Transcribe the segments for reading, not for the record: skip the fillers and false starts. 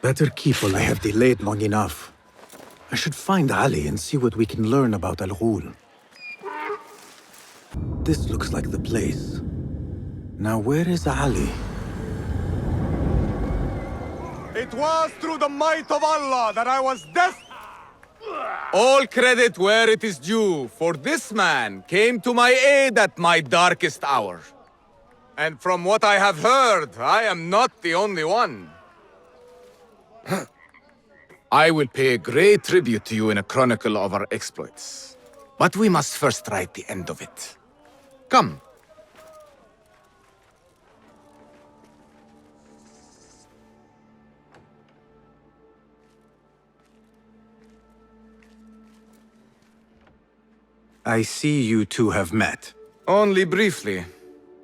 Better keep while I have delayed long enough. I should find Ali and see what we can learn about Al-Ghul. This looks like the place. Now where is Ali? It was through the might of Allah that I was destined. All credit where it is due, for this man came to my aid at my darkest hour. And from what I have heard, I am not the only one. I will pay great tribute to you in a chronicle of our exploits. But we must first write the end of it. Come. I see you two have met. Only briefly.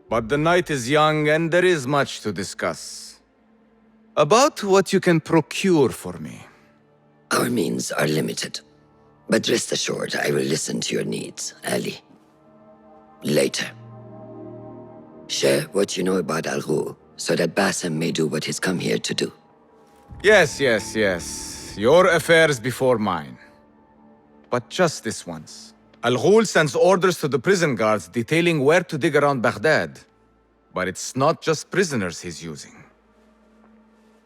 But the night is young and there is much to discuss. About what you can procure for me. Our means are limited. But rest assured, I will listen to your needs, Ali. Later. Share what you know about Al-Ghul, so that Basim may do what he's come here to do. Yes. Your affairs before mine. But just this once. Al-Ghul sends orders to the prison guards detailing where to dig around Baghdad. But it's not just prisoners he's using.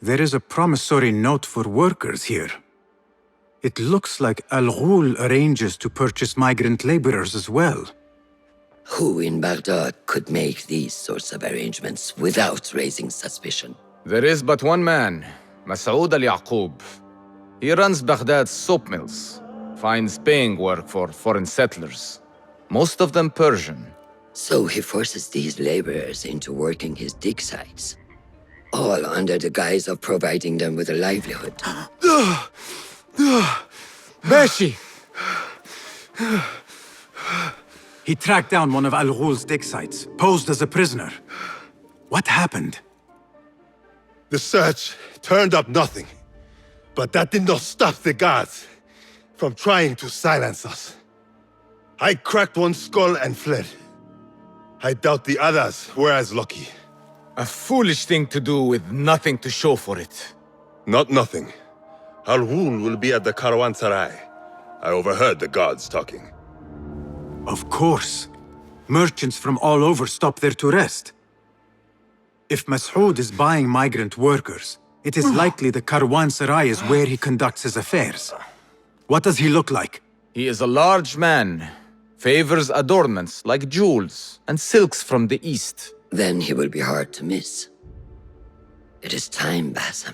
There is a promissory note for workers here. It looks like Al-Ghul arranges to purchase migrant laborers as well. Who in Baghdad could make these sorts of arrangements without raising suspicion? There is but one man, Masoud al-Yaqub. He runs Baghdad's soap mills, finds paying work for foreign settlers, most of them Persian. So he forces these laborers into working his dig sites, all under the guise of providing them with a livelihood. Beshi! He tracked down one of Al-Ghul's dig sites, posed as a prisoner. What happened? The search turned up nothing. But that did not stop the guards from trying to silence us. I cracked one skull and fled. I doubt the others were as lucky. A foolish thing to do with nothing to show for it. Not nothing. Al-Ghul will be at the Caravanserai. I overheard the guards talking. Of course. Merchants from all over stop there to rest. If Masoud is buying migrant workers, it is likely the Caravanserai is where he conducts his affairs. What does he look like? He is a large man, favors adornments like jewels and silks from the east. Then he will be hard to miss. It is time, Basim.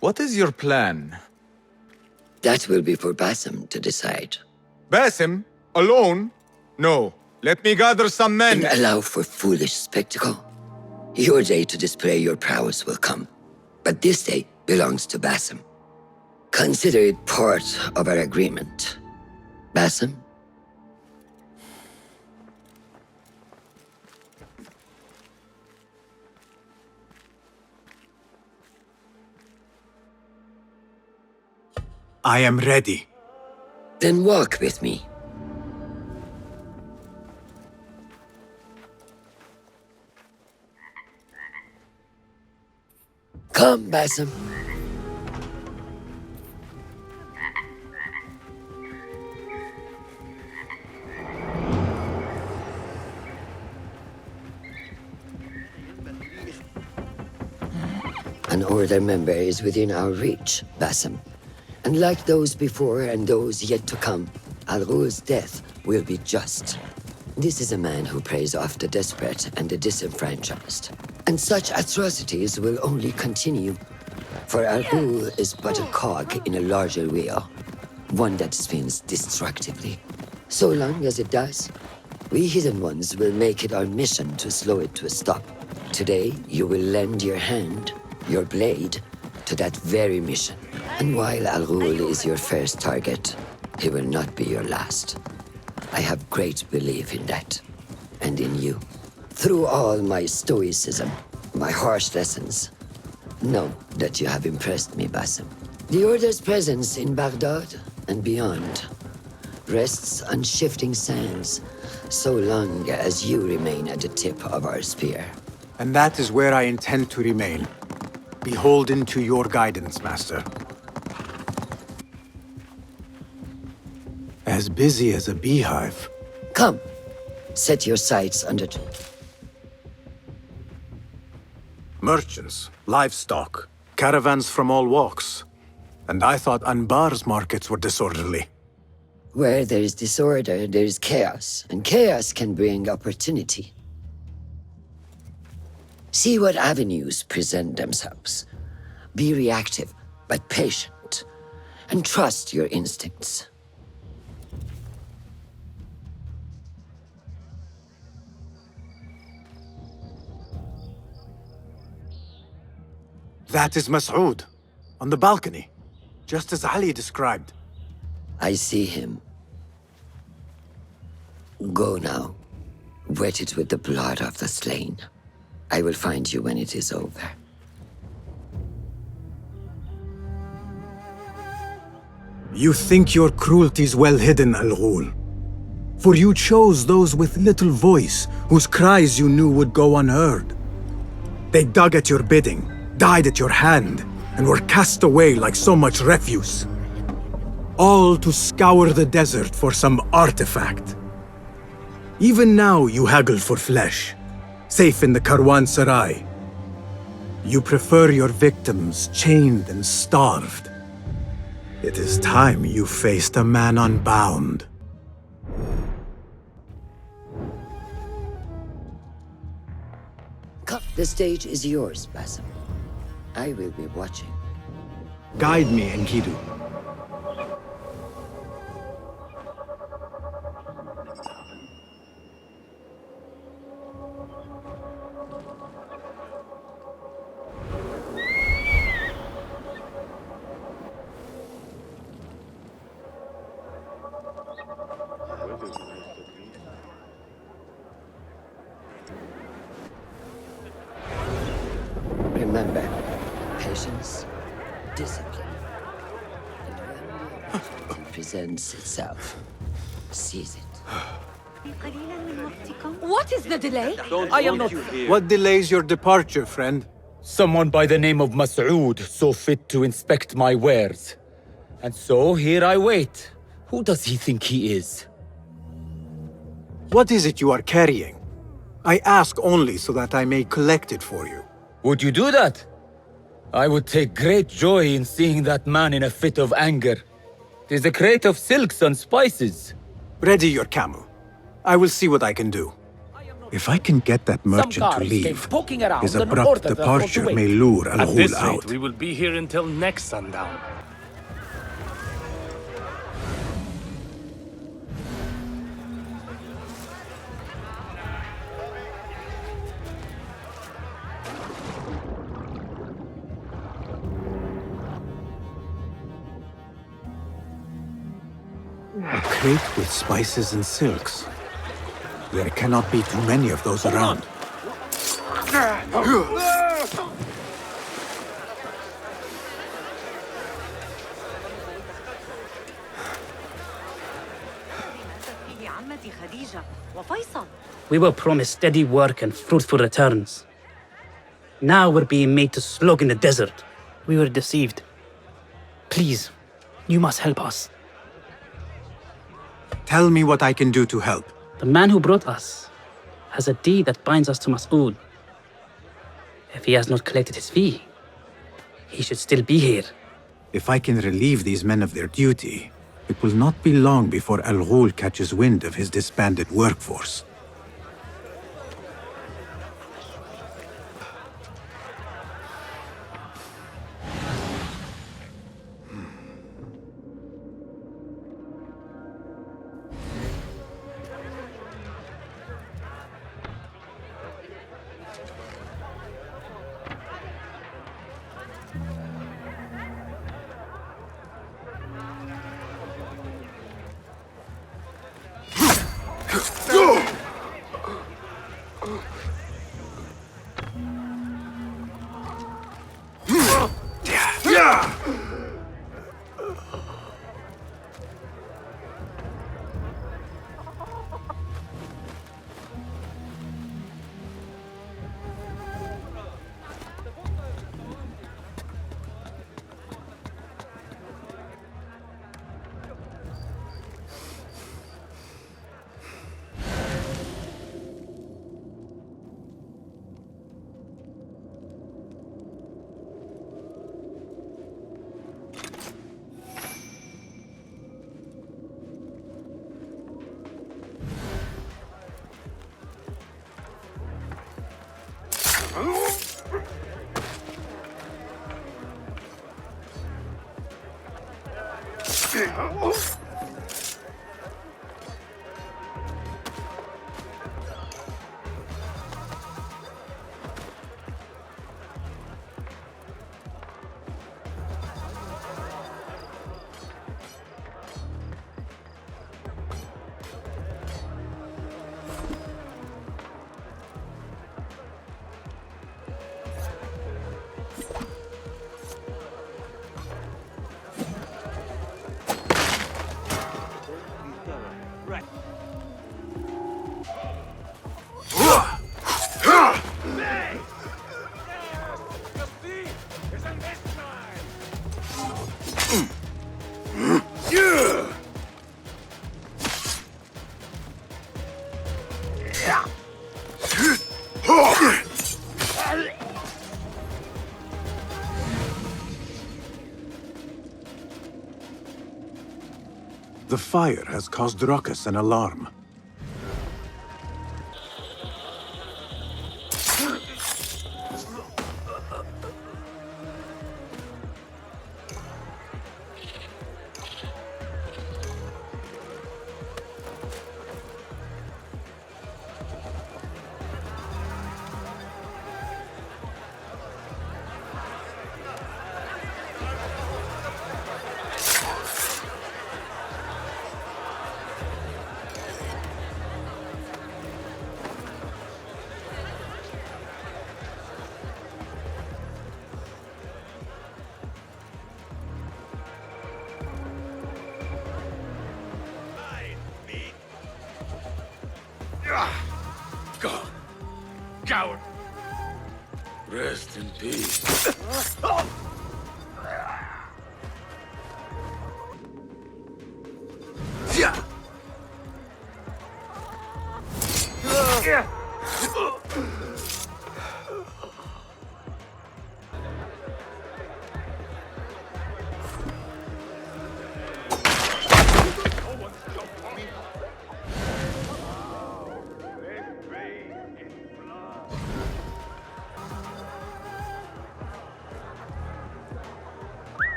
What is your plan? That will be for Basim to decide. Basim? Alone? No. Let me gather some men. And allow for foolish spectacle. Your day to display your prowess will come. But this day belongs to Basim. Consider it part of our agreement. Basim? I am ready. Then walk with me. Come, Basim. An order member is within our reach, Basim. And like those before and those yet to come, Al-Ghul's death will be just. This is a man who preys off the desperate and the disenfranchised. And such atrocities will only continue. For Al-Ghul is but a cog in a larger wheel, one that spins destructively. So long as it does, we hidden ones will make it our mission to slow it to a stop. Today, you will lend your hand, your blade, to that very mission. And while Al-Ghul is your first target, he will not be your last. I have great belief in that, and in you. Through all my stoicism, my harsh lessons, know that you have impressed me, Basim. The Order's presence in Baghdad and beyond rests on shifting sands, so long as you remain at the tip of our spear. And that is where I intend to remain. beholden to your guidance, Master. As busy as a beehive. Come, set your sights under... Merchants, livestock, caravans from all walks. And I thought Anbar's markets were disorderly. Where there is disorder, there is chaos, and chaos can bring opportunity. See what avenues present themselves. Be reactive, but patient, and trust your instincts. That is Mas'ud, on the balcony, just as Ali described. I see him. Go now, wetted with the blood of the slain. I will find you when it is over. You think your cruelties well hidden, Al-Ghul. For you chose those with little voice, whose cries you knew would go unheard. They dug at your bidding, died at your hand, and were cast away like so much refuse. All to scour the desert for some artifact. Even now you haggle for flesh, safe in the Caravanserai. You prefer your victims chained and starved. It is time you faced a man unbound. Come, the stage is yours, Basim. I will be watching. Guide me, Enkidu. Remember, patience, discipline, and when the opportunity presents itself, seize it. What is the delay? I am not... What delays your departure, friend? Someone by the name of Mas'ud saw fit to inspect my wares. And so here I wait. Who does he think he is? What is it you are carrying? I ask only so that I may collect it for you. Would you do that? I would take great joy in seeing that man in a fit of anger. It is a crate of silks and spices. Ready your camel. I will see what I can do. If I can get that merchant to guards came leave, poking around his and abrupt ordered them all to departure wait. may lure At Al-Ghul this rate, out. we will be here until next sundown. A crate with spices and silks. There cannot be too many of those around. We were promised steady work and fruitful returns. Now we're being made to slog in the desert. We were deceived. Please, you must help us. Tell me what I can do to help. The man who brought us has a deed that binds us to Mas'ud. If he has not collected his fee, he should still be here. If I can relieve these men of their duty, it will not be long before Al-Ghul catches wind of his disbanded workforce. The fire has caused ruckus and alarm. Go. Coward. Rest in peace.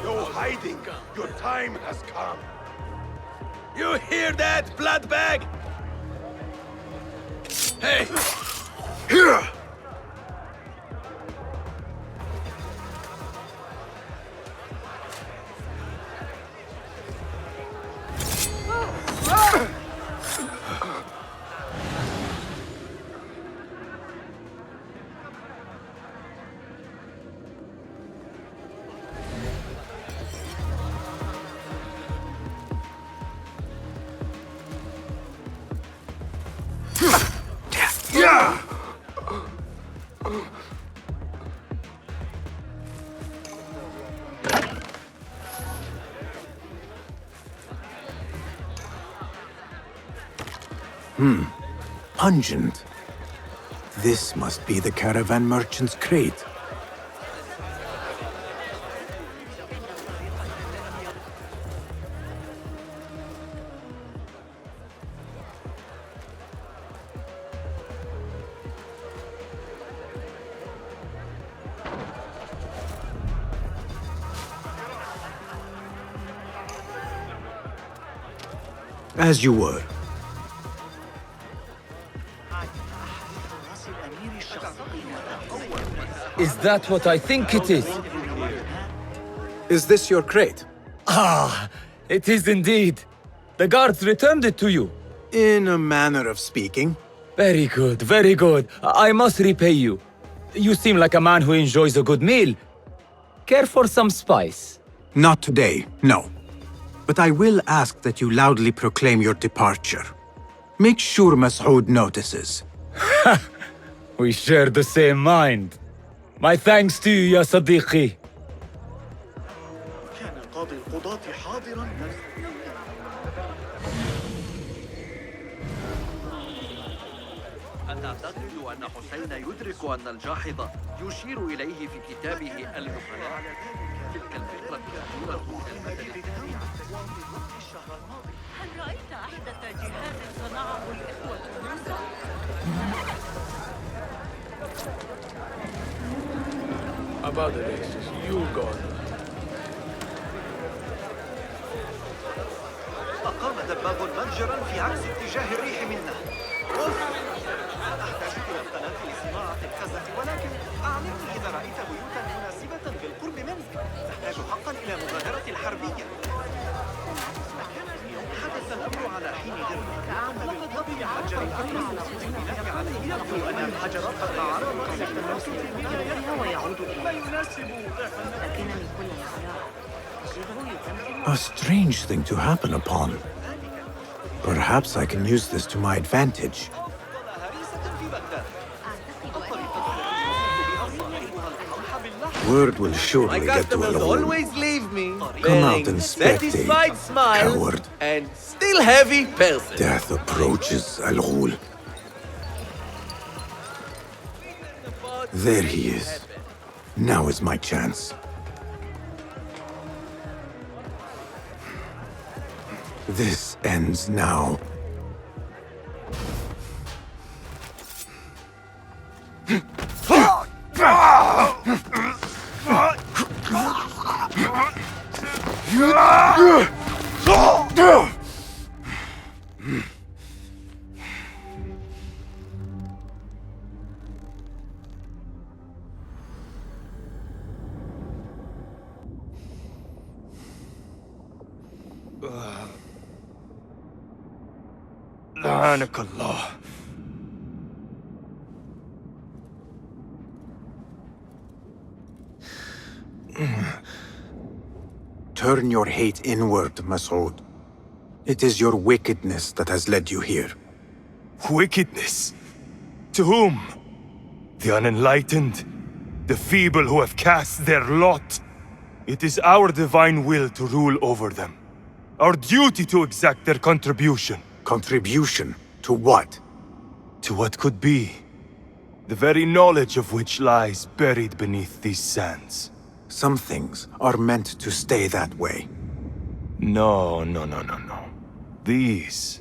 No hiding! Your time has come! You hear that, blood bag? Hey! Here! Pungent. This must be the caravan merchant's crate. As you were. Is that what I think it is? Is this your crate? Ah, it is indeed. The guards returned it to you. In a manner of speaking. Very good, very good. I must repay you. You seem like a man who enjoys a good meal. Care for some spice? Not today, no. But I will ask that you loudly proclaim your departure. Make sure Mas'ud notices. We share the same mind. My thanks to you, ya Sadiqi. أعتقد أن حسين يدرك أن الجاحظ يشير إليه في كتابه النقلاء. تلك الفكرة الأخيرة كالمثل الثاني. هل رأيت أحدث جهاز صنعه الإخوة موسى؟ About the races, you go. أقام دباب متجرا في عكس اتجاه الريح منا. أحتاج إلى القناة لصناعة الخزف، ولكن أعلمني إذا رأيت بيوتا مناسبة بالقرب منك. تحتاج حقا إلى مغادرة حربية. حدث الأمر على حين درب. لقد لقي حجر أطرس بالبناء عليه. يبدو أن الحجر قد تعرض للتناسب ويعود إليه. ما يناسب لكنني كل A strange thing to happen upon. Perhaps I can use this to my advantage. Word will surely My get to customers Al-Ghul. always leave me Come out wearing and spectate, satisfied smile coward. and still heavy person. Death approaches Al-Ghul. There he is. Now is my chance. This ends now. لعنك الله. Turn your hate inward, Masood. It is your wickedness that has led you here. Wickedness? To whom? The unenlightened? The feeble who have cast their lot? It is our divine will to rule over them. Our duty to exact their contribution. Contribution? To what? To what could be. The very knowledge of which lies buried beneath these sands. Some things are meant to stay that way. No. These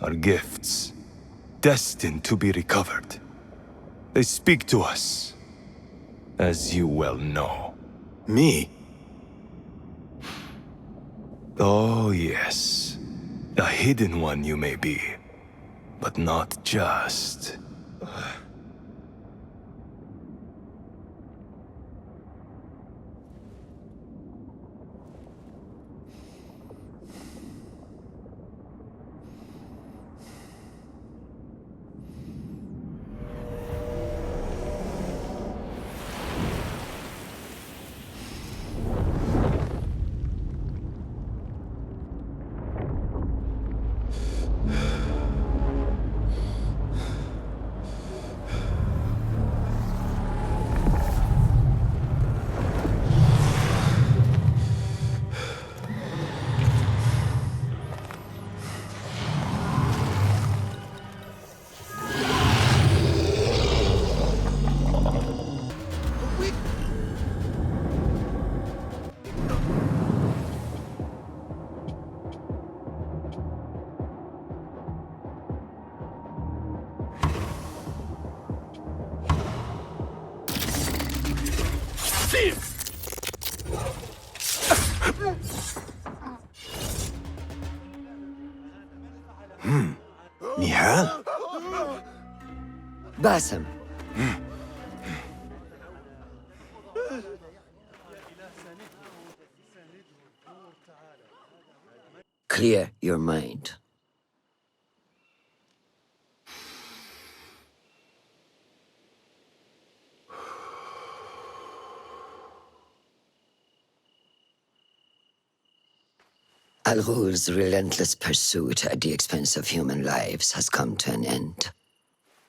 are gifts, destined to be recovered. They speak to us, as you well know. Me? Oh, yes. A hidden one you may be, but not just. Nihal? Basim. Clear your mind. Al-Ghul's relentless pursuit at the expense of human lives has come to an end.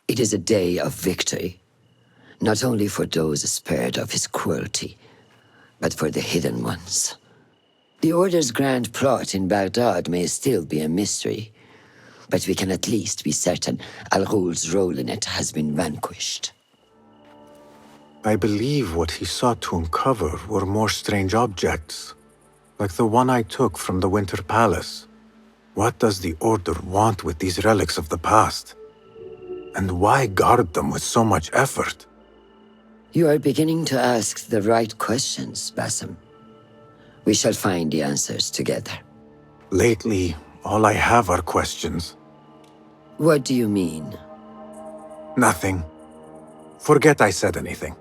It is a day of victory, not only for those spared of his cruelty, but for the hidden ones. The Order's grand plot in Baghdad may still be a mystery, but we can at least be certain Al-Ghul's role in it has been vanquished. I believe what he sought to uncover were more strange objects, like the one I took from the Winter Palace. What does the Order want with these relics of the past? And why guard them with so much effort? You are beginning to ask the right questions, Basim. We shall find the answers together. Lately, all I have are questions. What do you mean? Nothing. Forget I said anything.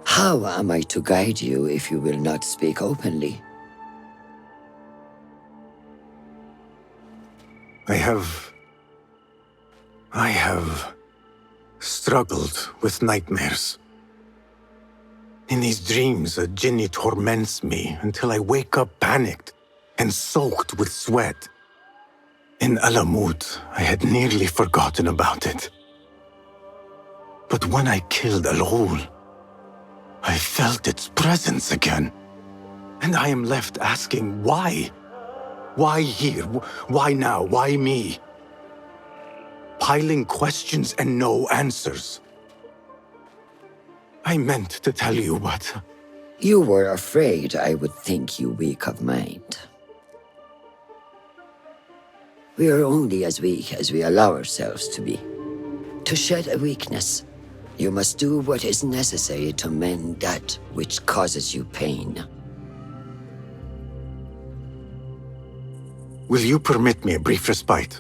How am I to guide you if you will not speak openly? I have struggled with nightmares. In these dreams, a jinni torments me until I wake up panicked and soaked with sweat. In Alamut, I had nearly forgotten about it. But when I killed Al-Ghul, I felt its presence again. And I am left asking why? Why here? Why now? Why me? Piling questions and no answers. I meant to tell you, but... You were afraid I would think you weak of mind. We are only as weak as we allow ourselves to be. To shed a weakness, you must do what is necessary to mend that which causes you pain. Will you permit me a brief respite?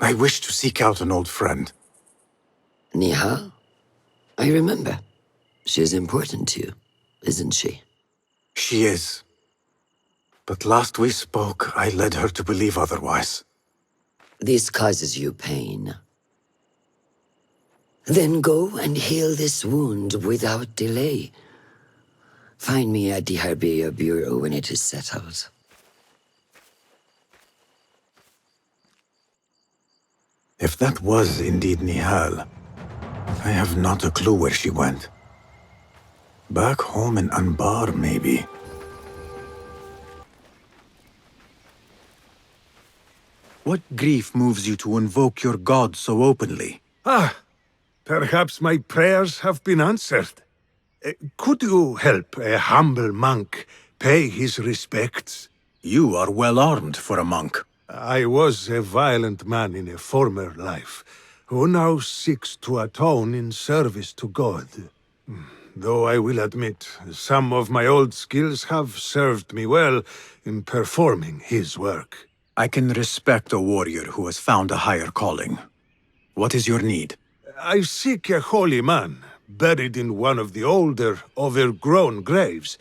I wish to seek out an old friend. Nihal? I remember. She is important to you, isn't she? She is. But last we spoke, I led her to believe otherwise. This causes you pain. Then go and heal this wound without delay. Find me at the Herbier Bureau when it is settled. If that was indeed Nihal, I have not a clue where she went. Back home in Anbar, maybe. What grief moves you to invoke your god so openly? Perhaps my prayers have been answered. Could you help a humble monk pay his respects? You are well armed for a monk. I was a violent man in a former life, who now seeks to atone in service to God. Though I will admit, some of my old skills have served me well in performing his work. I can respect a warrior who has found a higher calling. What is your need? I seek a holy man, buried in one of the older, overgrown graves,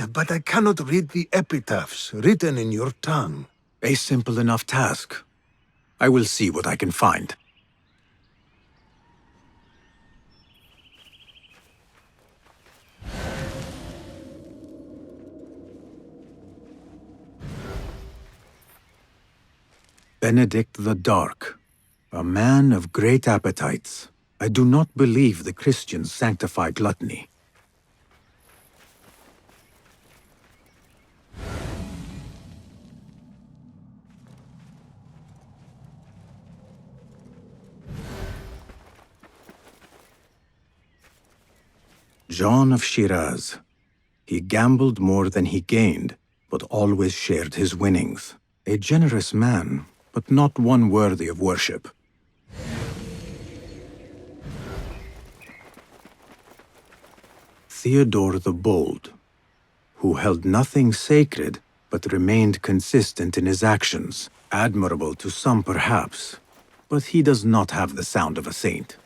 but I cannot read the epitaphs written in your tongue. A simple enough task. I will see what I can find. Benedict the Dark, a man of great appetites. I do not believe the Christians sanctify gluttony. John of Shiraz. He gambled more than he gained, but always shared his winnings. A generous man, but not one worthy of worship. Theodore the Bold, who held nothing sacred, but remained consistent in his actions. Admirable to some, perhaps, but he does not have the sound of a saint.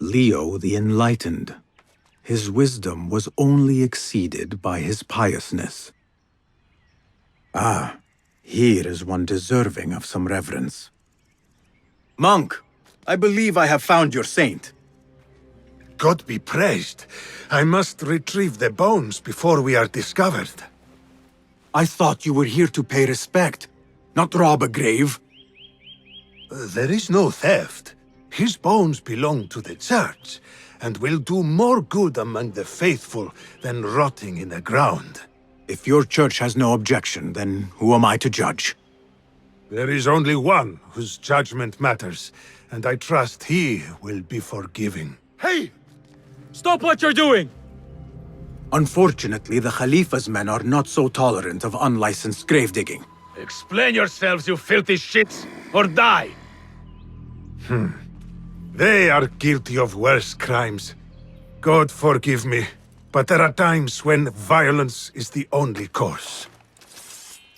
Leo the Enlightened. His wisdom was only exceeded by his piousness. Ah, here is one deserving of some reverence. Monk, I believe I have found your saint. God be praised. I must retrieve the bones before we are discovered. I thought you were here to pay respect, not rob a grave. There is no theft. His bones belong to the church, and will do more good among the faithful than rotting in the ground. If your church has no objection, then who am I to judge? There is only one whose judgment matters, and I trust he will be forgiving. Hey! Stop what you're doing! Unfortunately, the Khalifa's men are not so tolerant of unlicensed grave digging. Explain yourselves, you filthy shits, or die! They are guilty of worse crimes. God forgive me, but there are times when violence is the only course.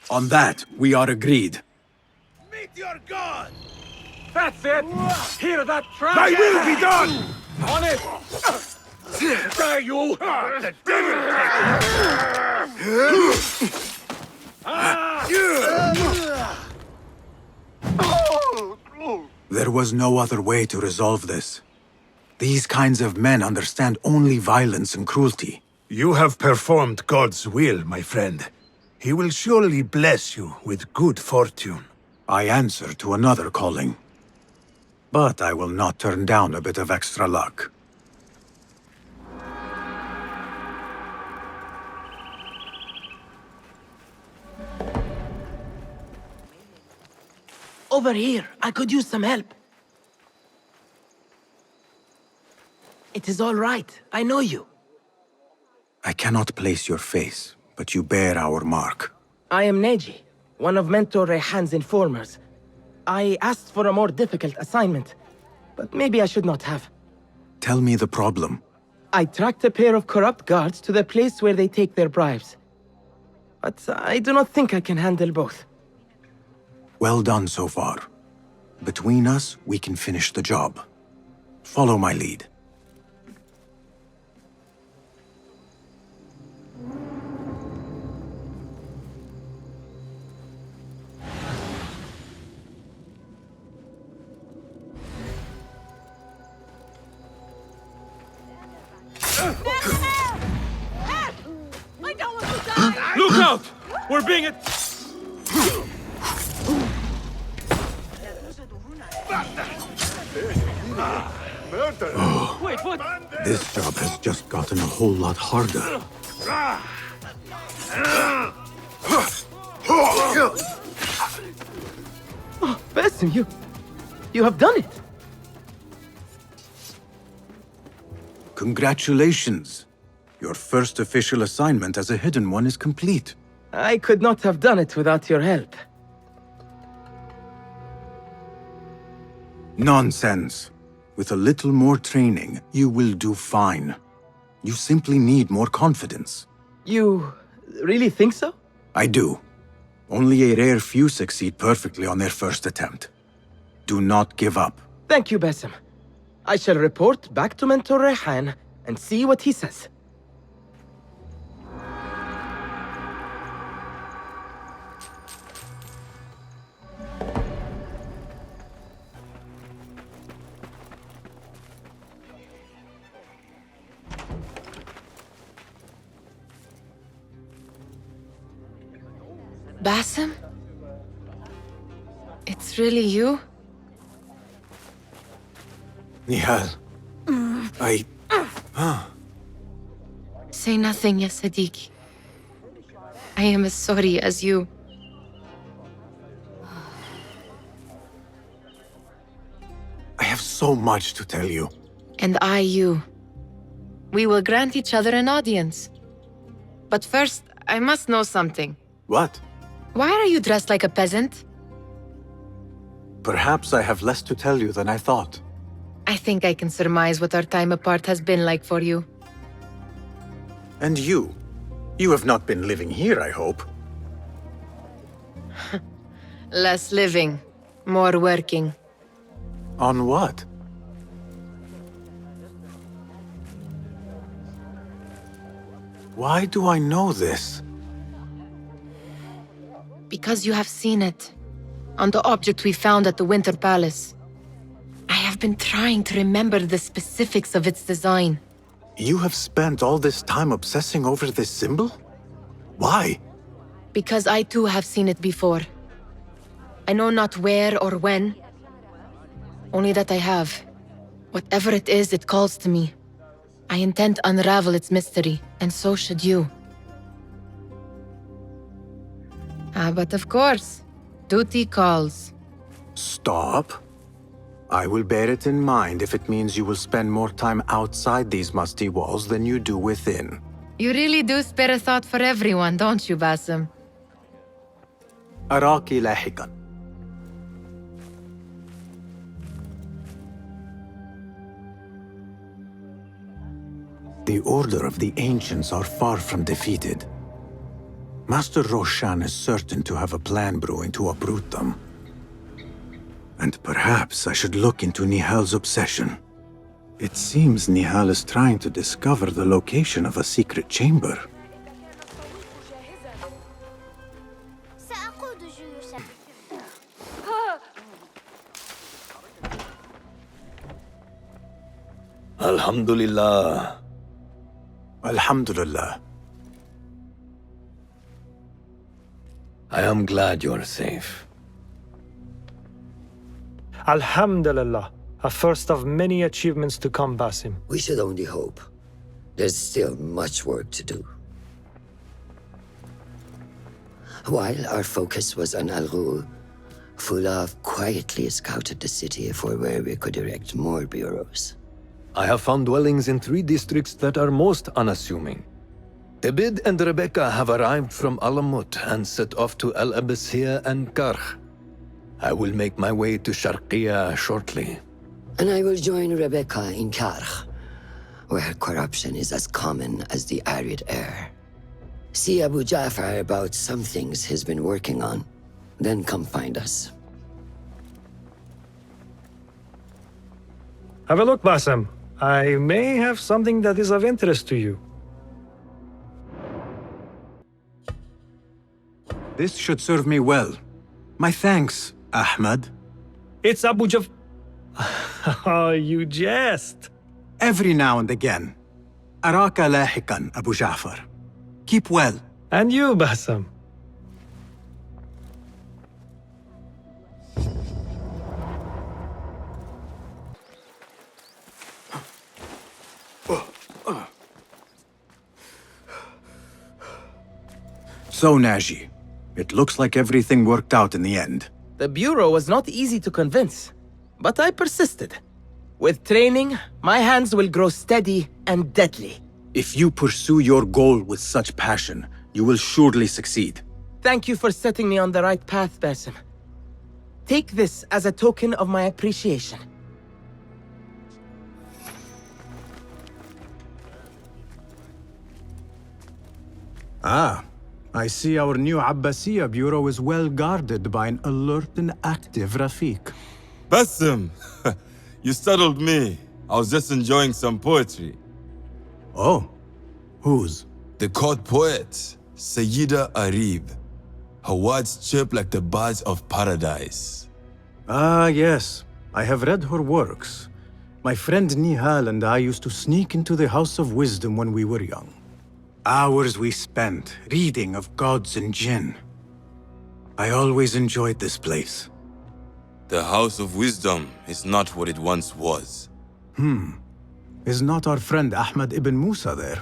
On that, we are agreed. Meet your god! That's it! Hear that trash! Thy will be done! On it! Die, you! The devil There was no other way to resolve this. These kinds of men understand only violence and cruelty. You have performed God's will, my friend. He will surely bless you with good fortune. I answer to another calling. But I will not turn down a bit of extra luck. Over here, I could use some help. It is all right. I know you. I cannot place your face, but you bear our mark. I am Neji, one of Mentor Rayhan's informers. I asked for a more difficult assignment, but maybe I should not have. Tell me the problem. I tracked a pair of corrupt guards to the place where they take their bribes. But I do not think I can handle both. Well done so far. Between us, we can finish the job. Follow my lead. I don't want to die! Look out! We're being Wait, what? This job has just gotten a whole lot harder. Oh, Basim, you have done it! Congratulations! Your first official assignment as a hidden one is complete. I could not have done it without your help. Nonsense. With a little more training, you will do fine. You simply need more confidence. You really think so? I do. Only a rare few succeed perfectly on their first attempt. Do not give up. Thank you, Basim. I shall report back to Mentor Rayhan and see what he says. Basim? It's really you? Nihal. Say nothing, ya Sadiqi. I am as sorry as you. I have so much to tell you. And I you. We will grant each other an audience. But first, I must know something. What? Why are you dressed like a peasant? Perhaps I have less to tell you than I thought. I think I can surmise what our time apart has been like for you. And you? You have not been living here, I hope. Less living, more working. On what? Why do I know this? Because you have seen it. On the object we found at the Winter Palace. I have been trying to remember the specifics of its design. You have spent all this time obsessing over this symbol? Why? Because I too have seen it before. I know not where or when. Only that I have. Whatever it is, it calls to me. I intend to unravel its mystery, and so should you. But of course, duty calls. Stop. I will bear it in mind if it means you will spend more time outside these musty walls than you do within. You really do spare a thought for everyone, don't you, Basim? أراكِ لاحقاً. The Order of the Ancients are far from defeated. Master Roshan is certain to have a plan brewing to uproot them. And perhaps I should look into Nihal's obsession. It seems Nihal is trying to discover the location of a secret chamber. Alhamdulillah. Alhamdulillah. I am glad you're safe. Alhamdulillah, a first of many achievements to come, Basim. We should only hope. There's still much work to do. While our focus was on Al-Ghul, Fulov quietly scouted the city for where we could erect more bureaus. I have found dwellings in 3 districts that are most unassuming. Abid and Rebecca have arrived from Alamut and set off to Al Abyssiya and Karh. I will make my way to Sharqiya shortly. And I will join Rebecca in Karh, where corruption is as common as the arid air. See Abu Ja'far about some things he's been working on. Then come find us. Have a look, Basim. I may have something that is of interest to you. This should serve me well. My thanks, Ahmad. It's Abu Jaf... Oh, you jest. Every now and again. Araka lahikan, Abu Ja'far. Keep well. And you, Basim. So, Naji, it looks like everything worked out in the end. The Bureau was not easy to convince, but I persisted. With training, my hands will grow steady and deadly. If you pursue your goal with such passion, you will surely succeed. Thank you for setting me on the right path, Basim. Take this as a token of my appreciation. Ah, I see our new Abbasiya bureau is well guarded by an alert and active Rafiq. Basim, you startled me. I was just enjoying some poetry. Oh, whose? The court poet, Sayyida Arib. Her words chirp like the birds of paradise. Ah, yes. I have read her works. My friend Nihal and I used to sneak into the House of Wisdom when we were young. Hours we spent reading of gods and jinn. I always enjoyed this place. The House of Wisdom is not what it once was. Is not our friend Ahmad ibn Musa there?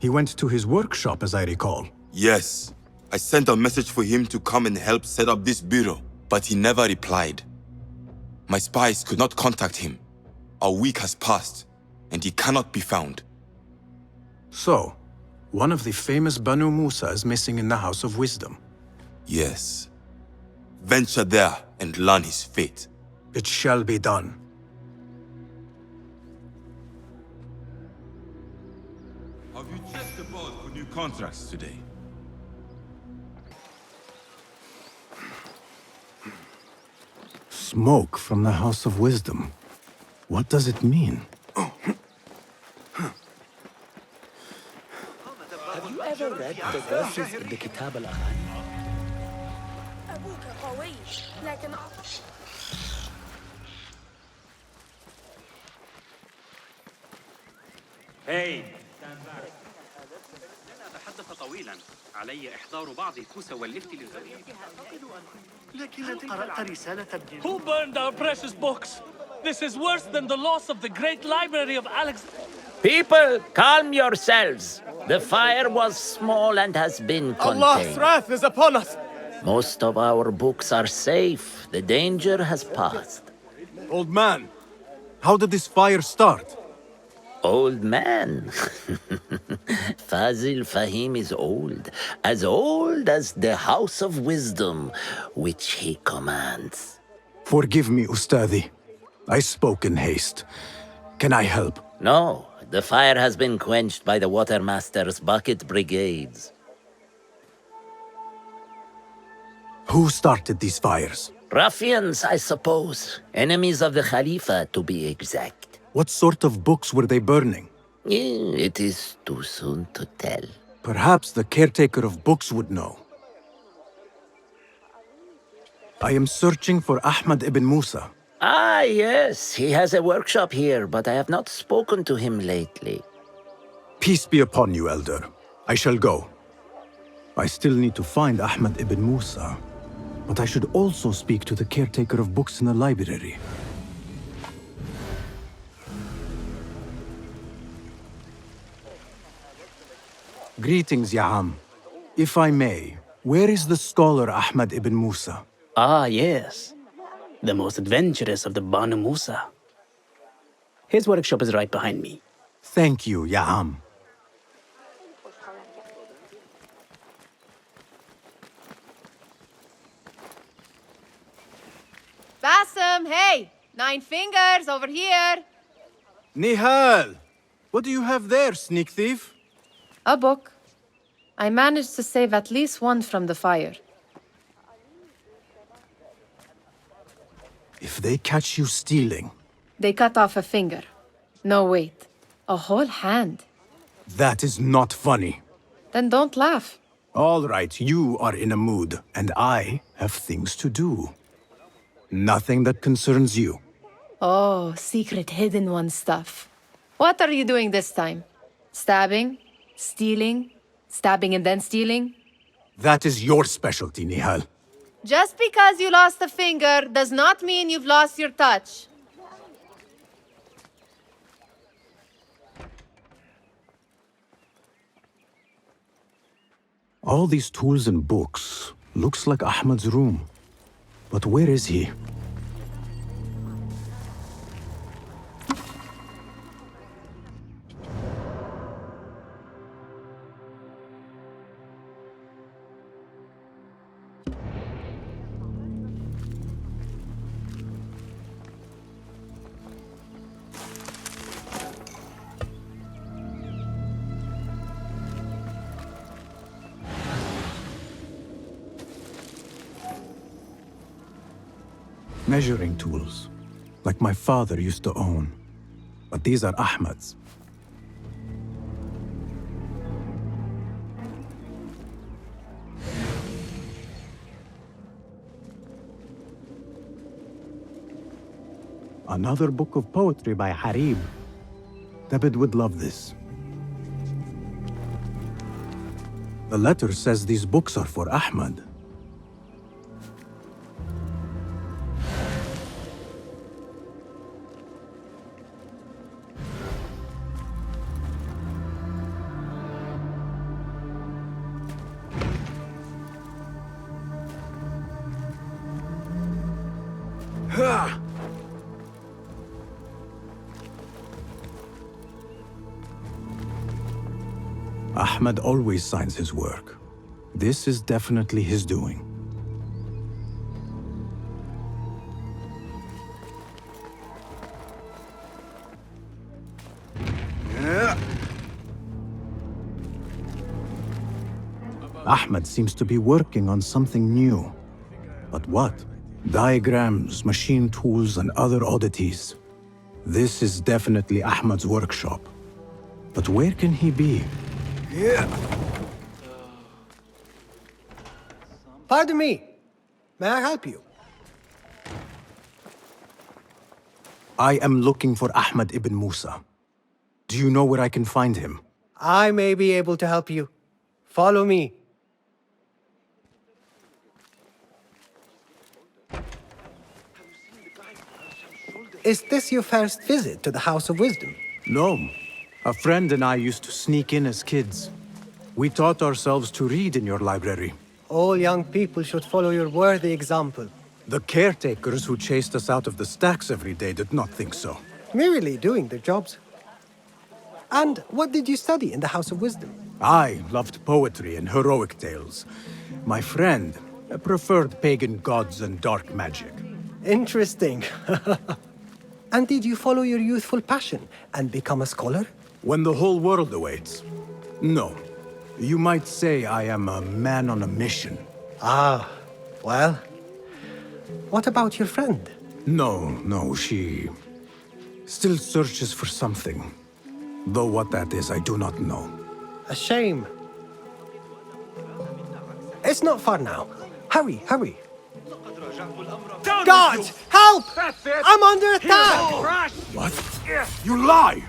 He went to his workshop, as I recall. Yes, I sent a message for him to come and help set up this bureau, but he never replied. My spies could not contact him. A week has passed, and he cannot be found. So, one of the famous Banu Musa is missing in the House of Wisdom. Yes. Venture there and learn his fate. It shall be done. Have you checked the board for new contracts today? Smoke from the House of Wisdom. What does it mean? Have you ever read the verses in the Kitab al-Aghani? أبوك قوي لكن Hey! أتحدث طويلاً. علي إحضار بعض الكوس واللفت للزوجين. لكن قرأت رسالة ابن Who burned our precious books? This is worse than the loss of the great library of Alex. People, calm yourselves. The fire was small and has been contained. Allah's wrath is upon us! Most of our books are safe. The danger has passed. Old man, how did this fire start? Old man? Fazil Fahim is old as the House of Wisdom, which he commands. Forgive me, Ustadi. I spoke in haste. Can I help? No, the fire has been quenched by the Watermaster's bucket brigades. Who started these fires? Ruffians, I suppose. Enemies of the Khalifa, to be exact. What sort of books were they burning? It is too soon to tell. Perhaps the caretaker of books would know. I am searching for Ahmad ibn Musa. Ah, yes, he has a workshop here, but I have not spoken to him lately. Peace be upon you, Elder. I shall go. I still need to find Ahmad ibn Musa, but I should also speak to the caretaker of books in the library. Greetings, Ya'am. If I may, where is the scholar Ahmad ibn Musa? Ah, yes. The most adventurous of the Banu Musa. His workshop is right behind me. Thank you, Ya Am. Basim, hey! 9 fingers over here! Nihal! What do you have there, sneak thief? A book. I managed to save at least one from the fire. If they catch you stealing, They cut off a finger. No, wait. A whole hand. that is not funny. Then don't laugh. All right, you are in a mood, and I have things to do. Nothing that concerns you. Oh, secret hidden one stuff. What are you doing this time? Stabbing? Stealing? Stabbing and then stealing? That is your specialty, Nihal. Just because you lost a finger does not mean you've lost your touch. All these tools and books looks like Ahmad's room. But where is he? Measuring tools, like my father used to own. But these are Ahmad's. Another book of poetry by Harib. David would love this. The letter says these books are for Ahmad. Ahmad always signs his work. This is definitely his doing. Ahmad seems to be working on something new. But what? Diagrams, machine tools, and other oddities. This is definitely Ahmad's workshop. But where can he be? Pardon me. May I help you? I am looking for Ahmad ibn Musa. Do you know where I can find him? I may be able to help you. Follow me. Is this your first visit to the House of Wisdom? No. A friend and I used to sneak in as kids. We taught ourselves to read in your library. All young people should follow your worthy example. The caretakers who chased us out of the stacks every day did not think so. Merely doing their jobs. And what did you study in the House of Wisdom? I loved poetry and heroic tales. My friend preferred pagan gods and dark magic. Interesting. And did you follow your youthful passion and become a scholar? When the whole world awaits. No. You might say I am a man on a mission. Ah, well. What about your friend? No, she still searches for something. Though what that is, I do not know. A shame. It's not far now. Hurry, hurry. Guards, help! I'm under attack! What? You lie!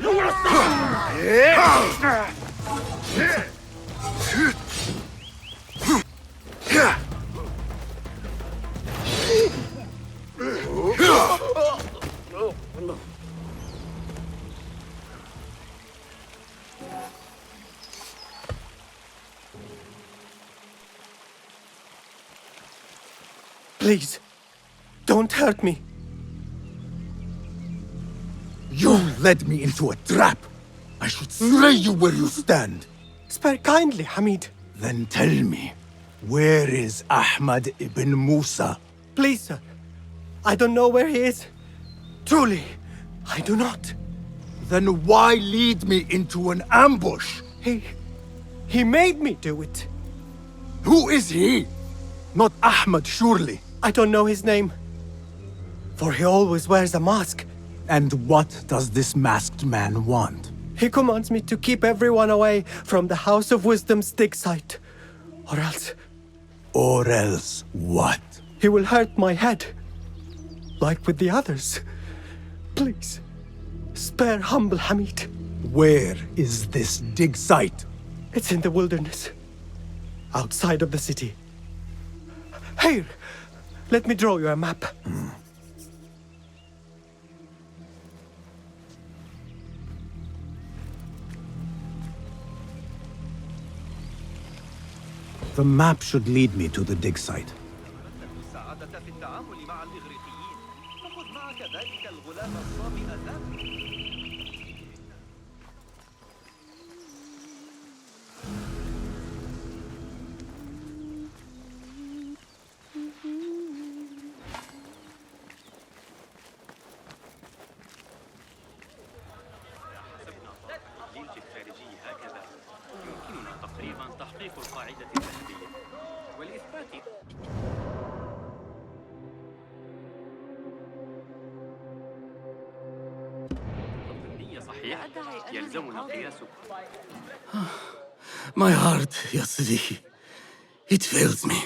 Please, don't hurt me. You led me into a trap. I should slay you where you stand. Spare kindly, Hamid. Then tell me, where is Ahmad ibn Musa? Please, sir. I don't know where he is. Truly, I do not. Then why lead me into an ambush? He made me do it. Who is he? Not Ahmad, surely. I don't know his name. For he always wears a mask. And what does this masked man want? He commands me to keep everyone away from the House of Wisdom's dig site. Or else... Or else what? He will hurt my head. Like with the others. Please, spare humble Hamid. Where is this dig site? It's in the wilderness. Outside of the city. Here, let me draw you a map. The map should lead me to the dig site. My heart, Yasri. It fails me.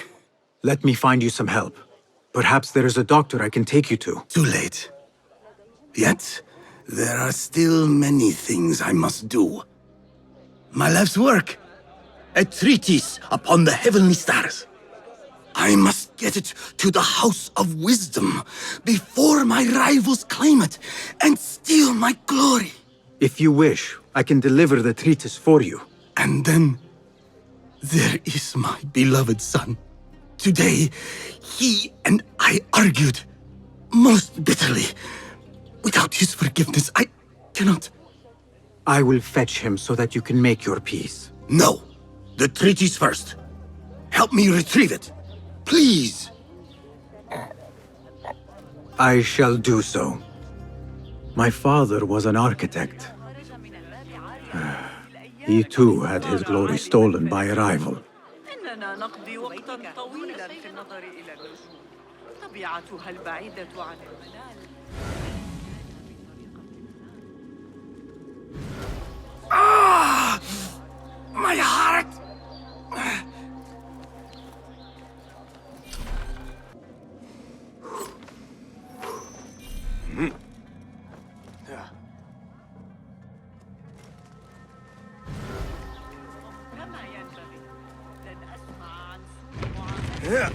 Let me find you some help. Perhaps there is a doctor I can take you to. Too late. Yet, there are still many things I must do. My life's work. A treatise upon the heavenly stars. I must get it to the House of Wisdom before my rivals claim it and steal my glory. If you wish, I can deliver the treatise for you. And then, there is my beloved son. Today, he and I argued most bitterly. Without his forgiveness, I cannot. I will fetch him so that you can make your peace. No. The treatise first. Help me retrieve it. Please. I shall do so. My father was an architect. He too had his glory stolen by a rival. إننا نقضي وقتا طويلا في النظر إلى النجوم طبيعتها البعيدة عن المنال. Ah! My heart! كما ينبغي لن أسمع عن سوء معاملة.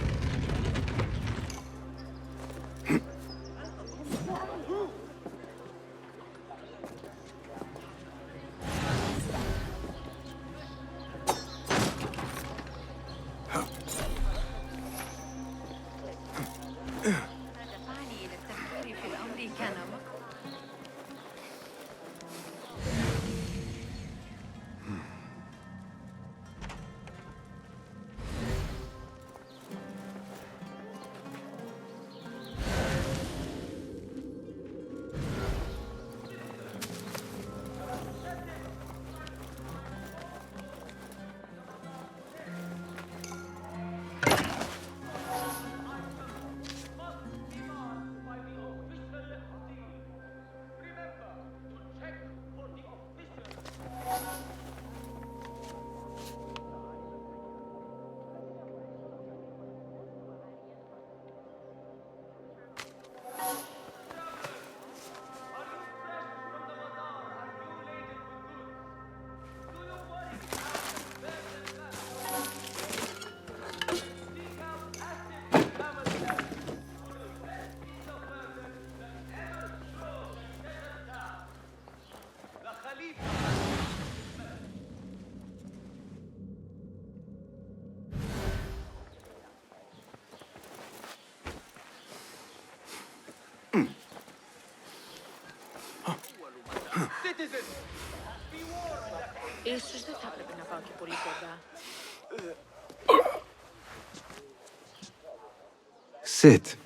Sit.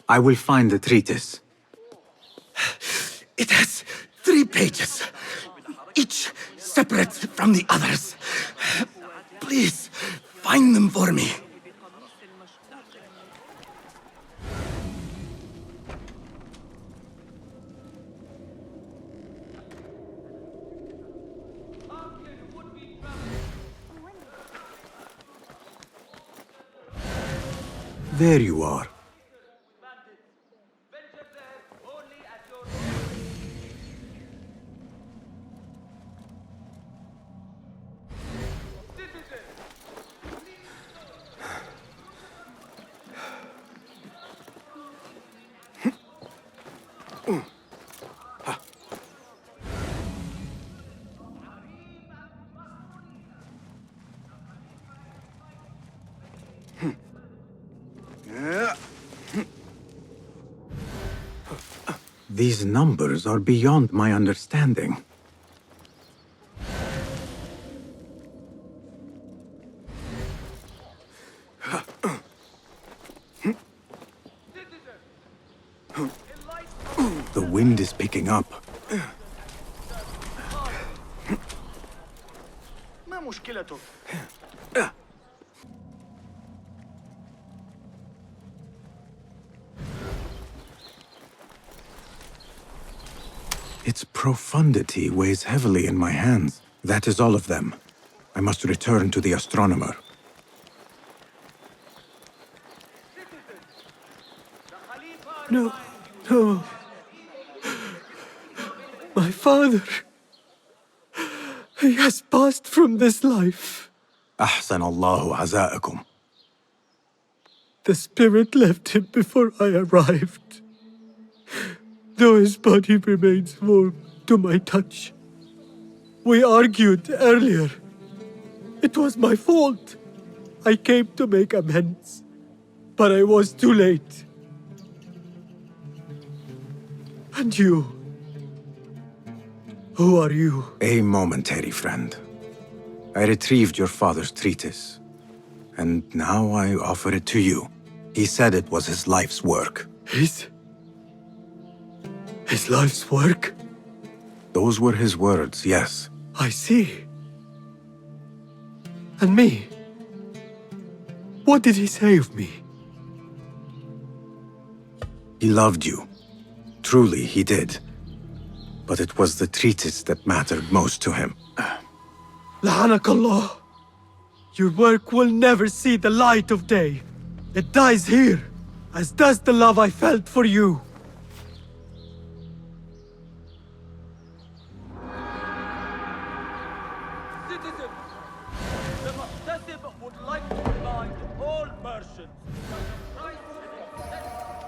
I will find the treatise. It has 3 pages, each separate from the others. Please, find them for me. There you are. These numbers are beyond my understanding. The wind is picking up. ما مشكلتك؟ Its profundity weighs heavily in my hands. That is all of them. I must return to the astronomer. No, no. My father. He has passed from this life. أحسن الله عزاءكم. The spirit left him before I arrived. Though his body remains warm to my touch. We argued earlier. It was my fault. I came to make amends, but I was too late. And you? Who are you? A momentary friend. I retrieved your father's treatise, and now I offer it to you. He said it was his life's work. His life's work? Those were his words, yes. I see. And me? What did he say of me? He loved you. Truly, he did. But it was the treatise that mattered most to him. La'anakallah. Your work will never see the light of day. It dies here, as does the love I felt for you. The muhtasib would like to remind all merchants